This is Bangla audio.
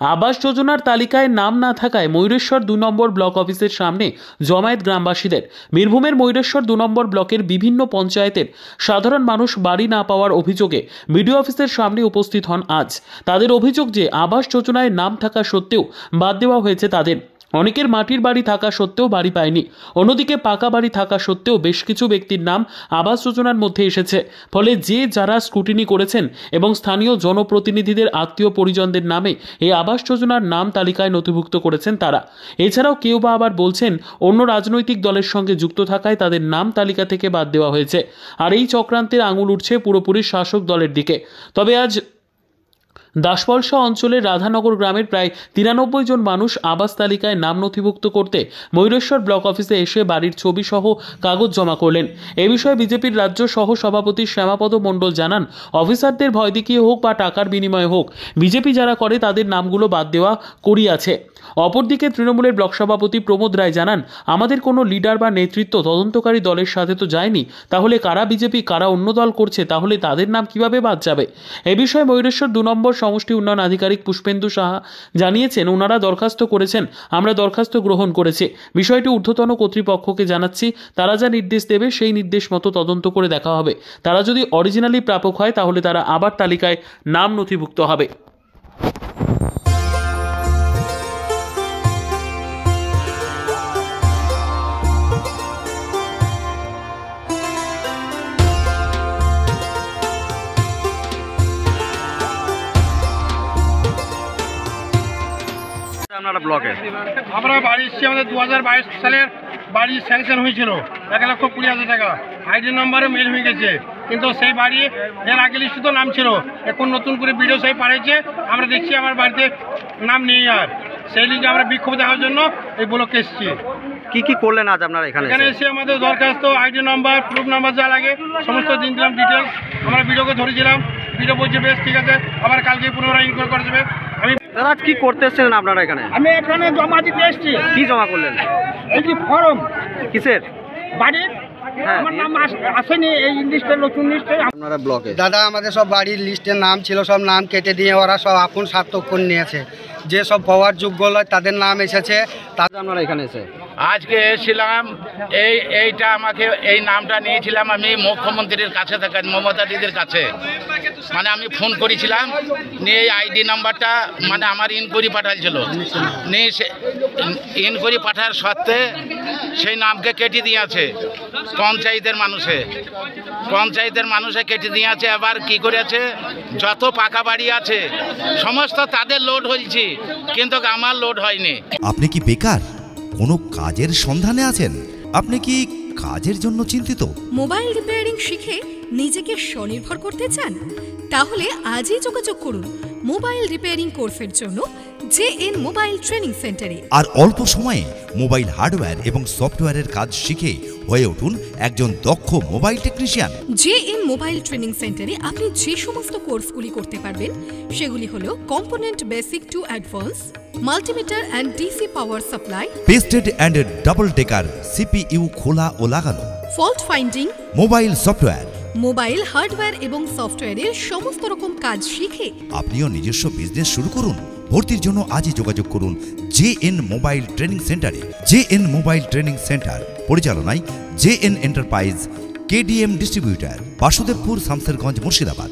আবাস যোজনার তালিকায় নাম না থাকায় ময়ূরেশ্বর ২ নম্বর ব্লক অফিসের সামনে জমায়েত গ্রামবাসীদের। বীরভূমের ময়ূরেশ্বর ২ নম্বর ব্লকের বিভিন্ন পঞ্চায়েতের সাধারণ মানুষ বাড়ি না পাওয়ার অভিযোগে বিডিও অফিসের সামনে উপস্থিত হন আজ। তাদের অভিযোগ যে আবাস যোজনায় নাম থাকা সত্ত্বেও বাদ দেওয়া হয়েছে তাদের। অনেকের মাটির বাড়ি থাকা সত্ত্বেও বাড়ি পায়নি। অন্যদিকে পাকা বাড়ি থাকা সত্ত্বেও বেশ কিছু ব্যক্তির নাম আবাস যোজনার মধ্যে এসেছে। ফলে যারা স্ক্রুটিনি করেছেন এবং স্থানীয় জনপ্রতিনিধিদের আত্মীয় পরিজনদের নামে এই আবাস যোজনার নাম তালিকায় নথিভুক্ত করেছেন তারা। এছাড়াও কেউ বা আবার বলছেন অন্য রাজনৈতিক দলের সঙ্গে যুক্ত থাকায় তাদের নাম তালিকা থেকে বাদ দেওয়া হয়েছে। আর এই চক্রান্তের আঙুল উঠছে পুরোপুরি শাসক দলের দিকে। তবে আজ দাসপলসা অঞ্চলের রাধানগর গ্রামের প্রায় ৯৩ জন মানুষ আবাস তালিকায় নাম নথিভুক্ত করতে ময়ূরেশ্বর ব্লক অফিসে এসে বাড়ির ছবি সহ কাগজ জমা করলেন। এ বিষয়ে বিজেপির রাজ্য সহ সভাপতি শ্যামাপদ মণ্ডল জানান, অফিসারদের ভয় দেখিয়ে হোক বা টাকার বিনিময়ে হোক, বিজেপি যারা করে তাদের নামগুলো বাদ দেওয়া করিয়াছে। অপরদিকে তৃণমূলের ব্লক সভাপতি প্রমোদ রায় জানান, আমাদের কোনো লিডার বা নেতৃত্ব তদন্তকারী দলের সাথে তো যায়নি, তাহলে কারা বিজেপি কারা অন্য দল করছে, তাহলে তাদের নাম কিভাবে বাদ যাবে? এ বিষয়ে ময়ূরেশ্বর ২ নম্বর সমষ্টি উন্নয়ন আধিকারিক পুষ্পেন্দু সাহা জানিয়েছেন, ওনারা দরখাস্ত করেছেন, আমরা দরখাস্ত গ্রহণ করেছি। বিষয়টি ঊর্ধ্বতন কর্তৃপক্ষকে জানাচ্ছি, তারা যা নির্দেশ দেবে সেই নির্দেশ মতো তদন্ত করে দেখা হবে। তারা যদি অরিজিনালি প্রাপক হয় তাহলে তারা আবার তালিকায় নাম নথিভুক্ত হবে। ব্লকে আমরা বাড়ি এসেছি, আমাদের 2022 সালের বাড়ি স্যাংশন হয়েছিল ১,২০,০০০ টাকা। আইডি নম্বরে মেল হয়ে গেছে, কিন্তু সেই বাড়ি এর আগে লিস্টে তো নাম ছিল। এখন নতুন করে বিডিও সাহেব পাঠিয়েছে, আমরা দেখছি আমার বাড়িতে নাম নেই। আর সেই লিগে আমরা বিক্ষোভ দেখার জন্য এই ব্লকে এসেছি। কি কি করলেন আজ আপনারা এখানে এসে? আমাদের দরখাস্ত, আইডি নাম্বার, প্রুফ নাম্বার যা লাগে সমস্ত দিন দিলাম, ডিটেলস আমরা বিডিওকে ধরেছিলাম। বিডিও বলছে বেশ ঠিক আছে, আবার কালকে পুনরায় ইনকোয়ারি করে দেবে। দাদা কি করতে এসেছেন আপনারা এখানে? আমি এখানে জমা দিতে এসেছি। কি জমা করলেন? এই যে ফর্ম। কিসের? বাড়ির। আমার নাম আসেনি এই লিস্টে, নতুন লিস্টে। আপনারা ব্লকে দাদা আমাদের সব বাড়ির লিস্টের নাম ছিল, সব নাম কেটে দিয়ে ওরা সব আপন সার্থক করে নিয়েছে। যে সব পাওয়ার যোগ্য নয় তাদের নাম এসেছে। আপনারা এখানে এসে আজকে এসেছিলাম, এইটা আমাকে এই নামটা নিয়েছিলাম আমি মুখ্যমন্ত্রীর কাছে থেকে, মমতা দিদির কাছে। মানে আমি ফোন করেছিলাম, নিয়ে এই আইডি নাম্বারটা মানে আমার ইনকোয়ারি পাঠাইছিল, নিয়ে ইনকোয়ারি পাঠার সত্ত্বে সেই নামকে কেটে দিয়েছে পঞ্চায়েতের মানুষে কেটে দিয়েছে। আবার কি করেছে, যত পাকা বাড়ি আছে সমস্ত তাদের লোড হয়েছে, কিন্তু আমার লোড হয়নি। আপনি কি বেকার, কোনো কাজের সন্ধানে আছেন? আপনি কি কাজের জন্য চিন্তিত? মোবাইল রিপেয়ারিং শিখে নিজেকে স্বনির্ভর করতে চান? তাহলে আজই যোগাযোগ করুন মোবাইল রিপেয়ারিং কোর্সের জন্য জেএন মোবাইল ট্রেনিং সেন্টারে। আর অল্প সময়ে মোবাইল হার্ডওয়্যার এবং সফটওয়্যারের কাজ শিখে হয়ে উঠুন একজন দক্ষ mobile technician. JN mobile training সেন্টারে আপনি যে সমস্ত কোর্সগুলি করতে পারবেন সেগুলি হলো component basic to advance, multimeter and DC power supply, pasted and double decker CPU খোলা ও লাগানো, fault finding, mobile software, mobile hardware এবং সফটওয়্যারের সমস্ত রকম কাজ শিখে আপনিও নিজস্ব বিজনেস শুরু করুন। ভর্তির জন্য আজই যোগাযোগ করুন জেএন মোবাইল ট্রেনিং সেন্টারে। জেএন মোবাইল ট্রেনিং সেন্টার পরিচালনায় JN enterprise, KDM distributor, Basudebpur, Samserganj, Murshidabad.